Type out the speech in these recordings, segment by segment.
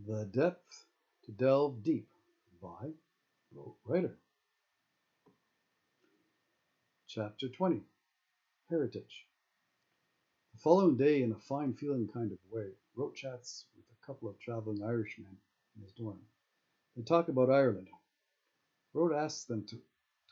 The Depth to Delve Deep by Rote. Chapter 20 Heritage. The following day, in a fine feeling kind of way, Rote chats with a couple of traveling Irishmen in his dorm. They talk about Ireland. Rote asks them to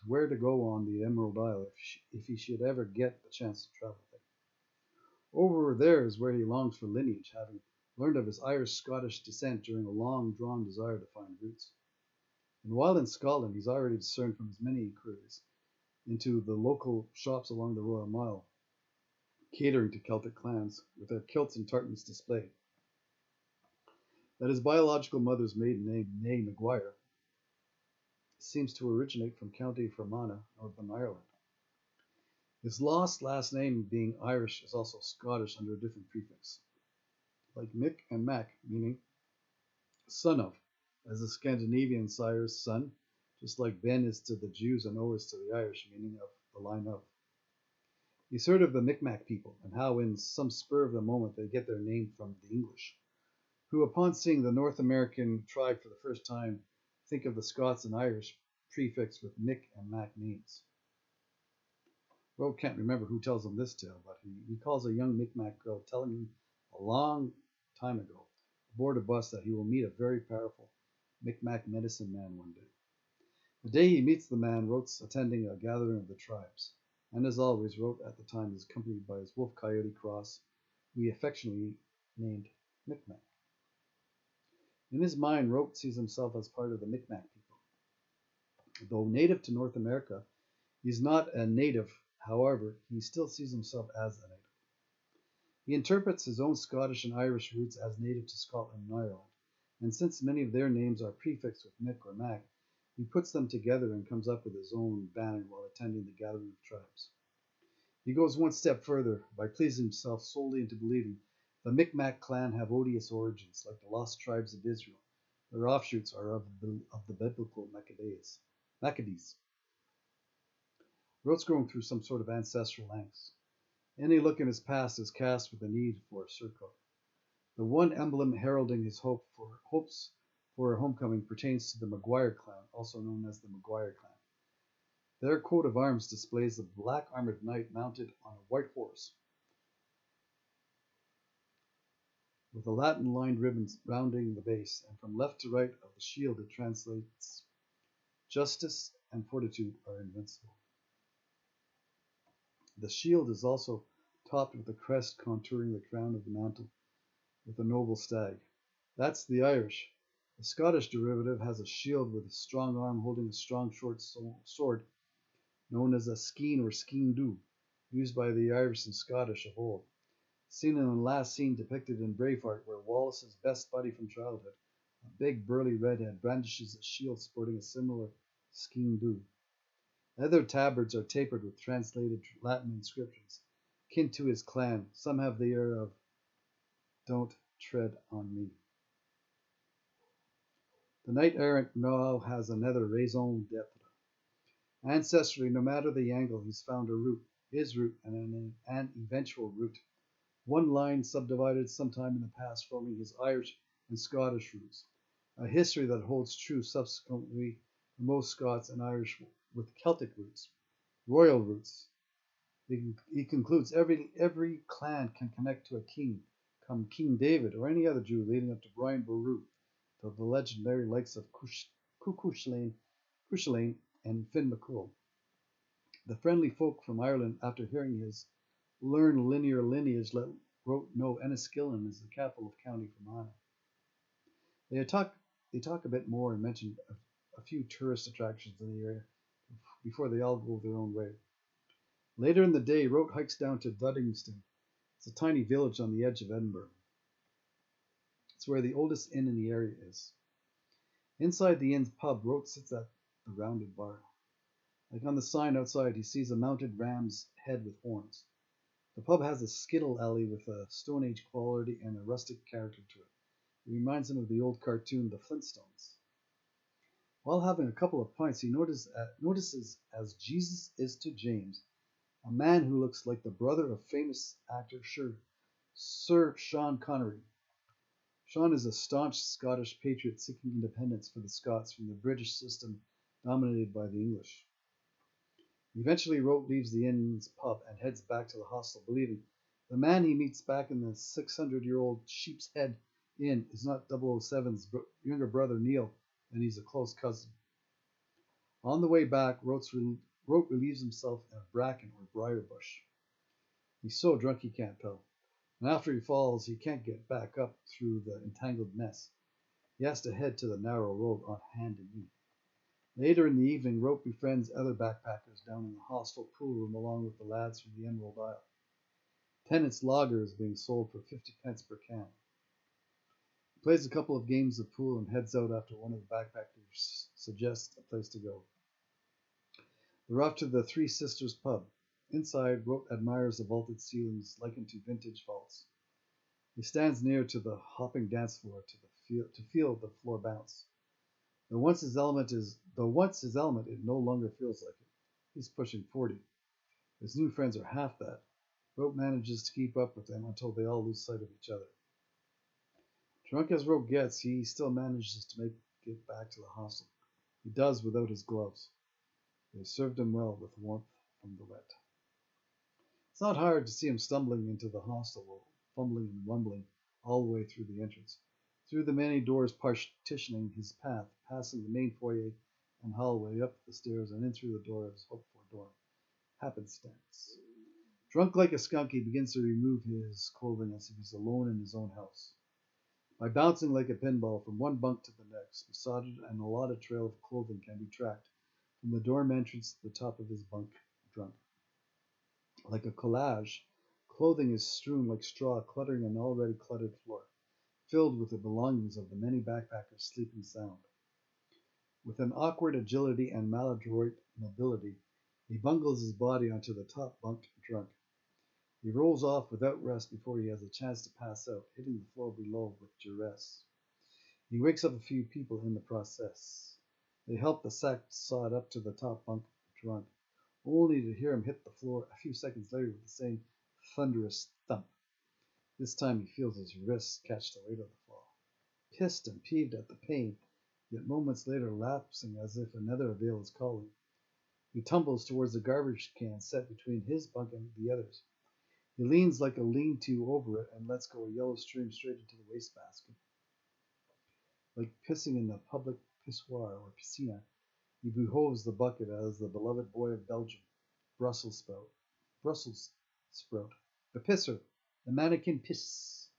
where to go on the Emerald Isle if he should ever get the chance to travel there. Over there is where he longs for lineage, having learned of his Irish-Scottish descent during a long-drawn desire to find roots. And while in Scotland, he's already discerned from his many inquiries into the local shops along the Royal Mile, catering to Celtic clans, with their kilts and tartans displayed, that his biological mother's maiden name, née Maguire, seems to originate from County Fermanagh, Northern Ireland. His lost last name, being Irish, is also Scottish under a different prefix, like Mick and Mac, meaning son of, as the Scandinavian sire's son, just like Ben is to the Jews and O is to the Irish, meaning of the line of. He's heard of the Micmac people and how in some spur of the moment they get their name from the English, who upon seeing the North American tribe for the first time think of the Scots and Irish prefixed with Mick and Mac names. Rote can't remember who tells him this tale, but he recalls a young Micmac girl telling him a long time ago aboard a bus that he will meet a very powerful Micmac medicine man one day. The day he meets the man, Rote's attending a gathering of the tribes, and as always, Rote at the time is accompanied by his wolf coyote cross, who he affectionately named Micmac. In his mind, Rote sees himself as part of the Micmac people. Though native to North America, he's not a native. However, he still sees himself as a native. He interprets his own Scottish and Irish roots as native to Scotland and Ireland, and since many of their names are prefixed with Mick or Mac, he puts them together and comes up with his own banner while attending the gathering of tribes. He goes one step further by pleasing himself solely into believing the Micmac clan have odious origins, like the lost tribes of Israel. Their offshoots are of the biblical Maccabees. Rote's going through some sort of ancestral angst. Any look in his past is cast with the need for a surcoat. The one emblem heralding his hopes for a homecoming pertains to the Maguire clan, also known as the Maguire clan. Their coat of arms displays a black armored knight mounted on a white horse, with a Latin-lined ribbon rounding the base, and from left to right of the shield it translates, "Justice and fortitude are invincible." The shield is also topped with a crest contouring the crown of the mantle, with a noble stag. That's the Irish. The Scottish derivative has a shield with a strong arm holding a strong short sword known as a skeen or skeen-dhu, used by the Irish and Scottish of old. Seen in the last scene depicted in Braveheart, where Wallace's best buddy from childhood, a big burly redhead, brandishes a shield sporting a similar skeen-dhu. Other tabards are tapered with translated Latin inscriptions, kin to his clan. Some have the air of, "Don't tread on me." The knight-errant now has another raison d'etre. Ancestrally, no matter the angle, he's found a root, his root, and an eventual root. One line subdivided sometime in the past, forming his Irish and Scottish roots. A history that holds true subsequently for most Scots and Irish with Celtic roots, royal roots. He concludes every clan can connect to a king, come King David or any other Jew, leading up to Brian Boru, to the legendary likes of Cuchulainn and Finn McCool. The friendly folk from Ireland, after hearing his learned linear lineage, let Rote know Enniskillen is the capital of County Fermanagh. They talk a bit more and mention a few tourist attractions in the area before they all go their own way. Later in the day, Rote hikes down to Duddingston. It's a tiny village on the edge of Edinburgh. It's where the oldest inn in the area is. Inside the inn's pub, Rote sits at the rounded bar. Like on the sign outside, he sees a mounted ram's head with horns. The pub has a skittle alley with a Stone Age quality and a rustic character to it. It reminds him of the old cartoon, The Flintstones. While having a couple of pints, he notices, as Jesus is to James, a man who looks like the brother of famous actor Sir Sean Connery. Sean is a staunch Scottish patriot seeking independence for the Scots from the British system dominated by the English. Eventually, Rote leaves the inn's pub and heads back to the hostel, believing the man he meets back in the 600-year-old Sheep's Head Inn is not 007's younger brother Neil, and he's a close cousin. On the way back, Rote relieves himself in a bracken or briar bush. He's so drunk he can't tell, and after he falls, he can't get back up through the entangled mess. He has to head to the narrow road on hand and knee. Later in the evening, Rote befriends other backpackers down in the hostel pool room along with the lads from the Emerald Isle. Tennant's lager is being sold for 50 pence per can. He plays a couple of games of pool and heads out after one of the backpackers suggests a place to go. They're off to the Three Sisters pub. Inside, Rote admires the vaulted ceilings likened to vintage vaults. He stands near to the hopping dance floor to feel the floor bounce. Though once his element, it no longer feels like it. He's pushing 40. His new friends are half that. Rote manages to keep up with them until they all lose sight of each other. Drunk as Rote gets, he still manages to make it back to the hostel. He does without his gloves. They served him well with warmth from the wet. It's not hard to see him stumbling into the hostel, fumbling and rumbling all the way through the entrance, through the many doors partitioning his path, passing the main foyer and hallway, up the stairs, and in through the door of his hoped-for dorm. Happenstance. Drunk like a skunk, he begins to remove his clothing as if he's alone in his own house. By bouncing like a pinball from one bunk to the next, besotted and allotted trail of clothing can be tracked from the dorm entrance to the top of his bunk, drunk. Like a collage, clothing is strewn like straw, cluttering an already cluttered floor, filled with the belongings of the many backpackers sleeping sound. With an awkward agility and maladroit mobility, he bungles his body onto the top bunk, drunk. He rolls off without rest before he has a chance to pass out, hitting the floor below with duress. He wakes up a few people in the process. They help the sack sod up to the top bunk, drunk, only to hear him hit the floor a few seconds later with the same thunderous thump. This time he feels his wrists catch the weight of the fall. Pissed and peeved at the pain, yet moments later lapsing as if another avail is calling, he tumbles towards the garbage can set between his bunk and the others. He leans like a lean-to over it and lets go a yellow stream straight into the wastebasket. Like pissing in the public pissoir or piscina, he behoves the bucket as the beloved boy of Belgium, Brussels sprout. The pisser, the mannequin piss,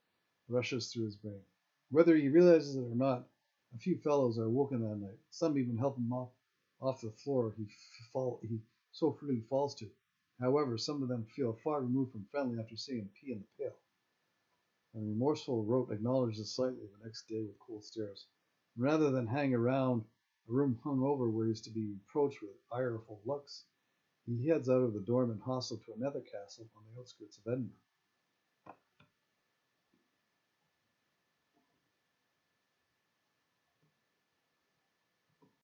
rushes through his brain. Whether he realizes it or not, a few fellows are woken that night. Some even help him off the floor he so freely falls to. However, some of them feel far removed from friendly after seeing him pee in the pail. A remorseful Rote acknowledges slightly the next day with cold stares. And rather than hang around a room hung over where he is to be reproached with ireful looks, he heads out of the dorm and hostel to another castle on the outskirts of Edinburgh.